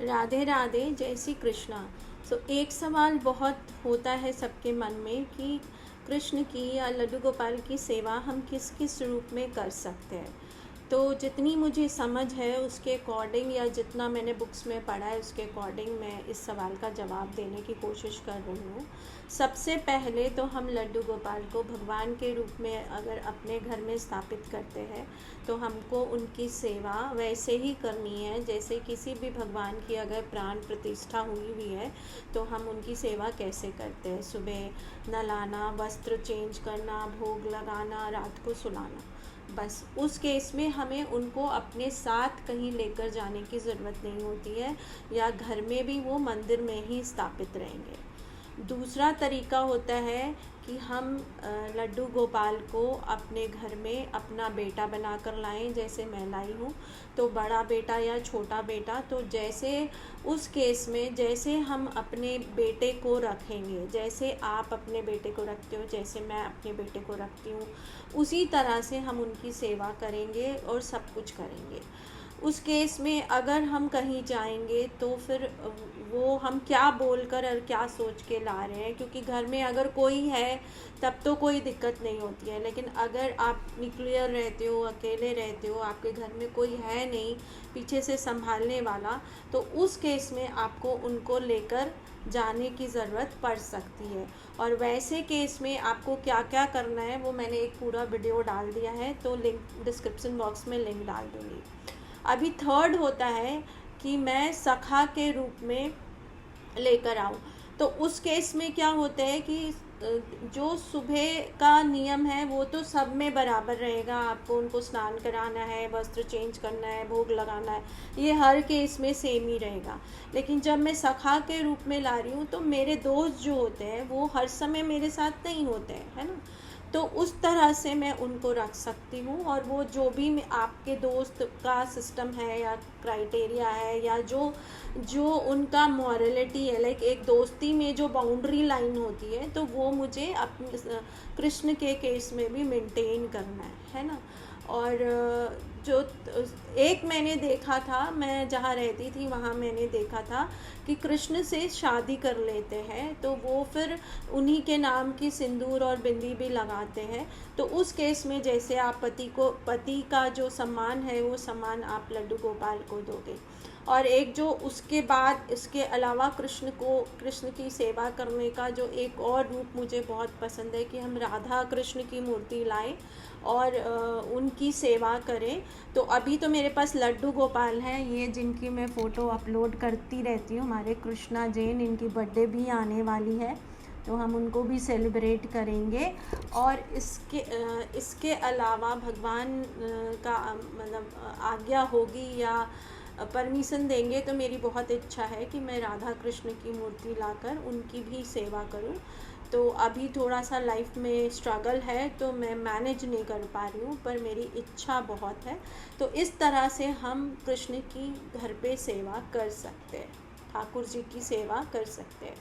राधे राधे, जय श्री कृष्णा। एक सवाल बहुत होता है सबके मन में कि कृष्ण की या लड्डू गोपाल की सेवा हम किस किस रूप में कर सकते हैं। तो जितनी मुझे समझ है उसके अकॉर्डिंग या जितना मैंने बुक्स में पढ़ा है उसके अकॉर्डिंग मैं इस सवाल का जवाब देने की कोशिश कर रही हूँ। सबसे पहले तो हम लड्डू गोपाल को भगवान के रूप में अगर अपने घर में स्थापित करते हैं तो हमको उनकी सेवा वैसे ही करनी है जैसे किसी भी भगवान की अगर प्राण प्रतिष्ठा हुई हुई है तो हम उनकी सेवा कैसे करते हैं। सुबह नहलाना, वस्त्र चेंज करना, भोग लगाना, रात को सुलाना। बस उस केस में हमें उनको अपने साथ कहीं लेकर जाने की ज़रूरत नहीं होती है, या घर में भी वो मंदिर में ही स्थापित रहेंगे। दूसरा तरीका होता है कि हम लड्डू गोपाल को अपने घर में अपना बेटा बनाकर लाएं। जैसे मैं लाई हूँ तो बड़ा बेटा या छोटा बेटा, तो जैसे उस केस में जैसे हम अपने बेटे को रखेंगे, जैसे आप अपने बेटे को रखते हो, जैसे मैं अपने बेटे को रखती हूँ, उसी तरह से हम उनकी सेवा करेंगे और सब कुछ करेंगे। उस केस में अगर हम कहीं जाएंगे तो फिर वो हम क्या बोलकर और क्या सोच के ला रहे हैं, क्योंकि घर में अगर कोई है तब तो कोई दिक्कत नहीं होती है। लेकिन अगर आप न्यूक्लियर रहते हो, अकेले रहते हो, आपके घर में कोई है नहीं पीछे से संभालने वाला, तो उस केस में आपको उनको लेकर जाने की ज़रूरत पड़ सकती है। और वैसे केस में आपको क्या क्या करना है वो मैंने एक पूरा वीडियो डाल दिया है, तो लिंक डिस्क्रिप्शन बॉक्स में लिंक डाल दूँगी। अभी थर्ड होता है कि मैं सखा के रूप में लेकर आऊँ। तो उस केस में क्या होता है कि जो सुबह का नियम है वो तो सब में बराबर रहेगा। आपको उनको स्नान कराना है, वस्त्र चेंज करना है, भोग लगाना है, ये हर केस में सेम ही रहेगा। लेकिन जब मैं सखा के रूप में ला रही हूँ तो मेरे दोस्त जो होते हैं वो हर समय मेरे साथ नहीं होते हैं, है ना। तो उस तरह से मैं उनको रख सकती हूँ, और वो जो भी आपके दोस्त का सिस्टम है या क्राइटेरिया है या जो जो उनका मॉरलिटी है, लाइक एक दोस्ती में जो बाउंड्री लाइन होती है, तो वो मुझे अपने कृष्ण के केस में भी मेंटेन करना है ना। और जो एक मैंने देखा था, मैं जहाँ रहती थी वहाँ मैंने देखा था कि कृष्ण से शादी कर लेते हैं तो वो फिर उन्हीं के नाम की सिंदूर और बिंदी भी लगाते हैं। तो उस केस में जैसे आप पति का जो सम्मान है वो सम्मान आप लड्डू गोपाल को दोगे। और एक जो उसके बाद इसके अलावा कृष्ण की सेवा करने का जो एक और रूप मुझे बहुत पसंद है कि हम राधा कृष्ण की मूर्ति लाएं और उनकी सेवा करें। तो अभी तो मेरे पास लड्डू गोपाल हैं, ये जिनकी मैं फ़ोटो अपलोड करती रहती हूँ, हमारे कृष्णा जैन, इनकी बर्थडे भी आने वाली है तो हम उनको भी सेलिब्रेट करेंगे। और इसके अलावा भगवान का मतलब आज्ञा होगी या परमिशन देंगे तो मेरी बहुत इच्छा है कि मैं राधा कृष्ण की मूर्ति लाकर उनकी भी सेवा करूं। तो अभी थोड़ा सा लाइफ में स्ट्रगल है तो मैं मैनेज नहीं कर पा रही हूँ, पर मेरी इच्छा बहुत है। तो इस तरह से हम कृष्ण की घर पे सेवा कर सकते हैं, ठाकुर जी की सेवा कर सकते हैं।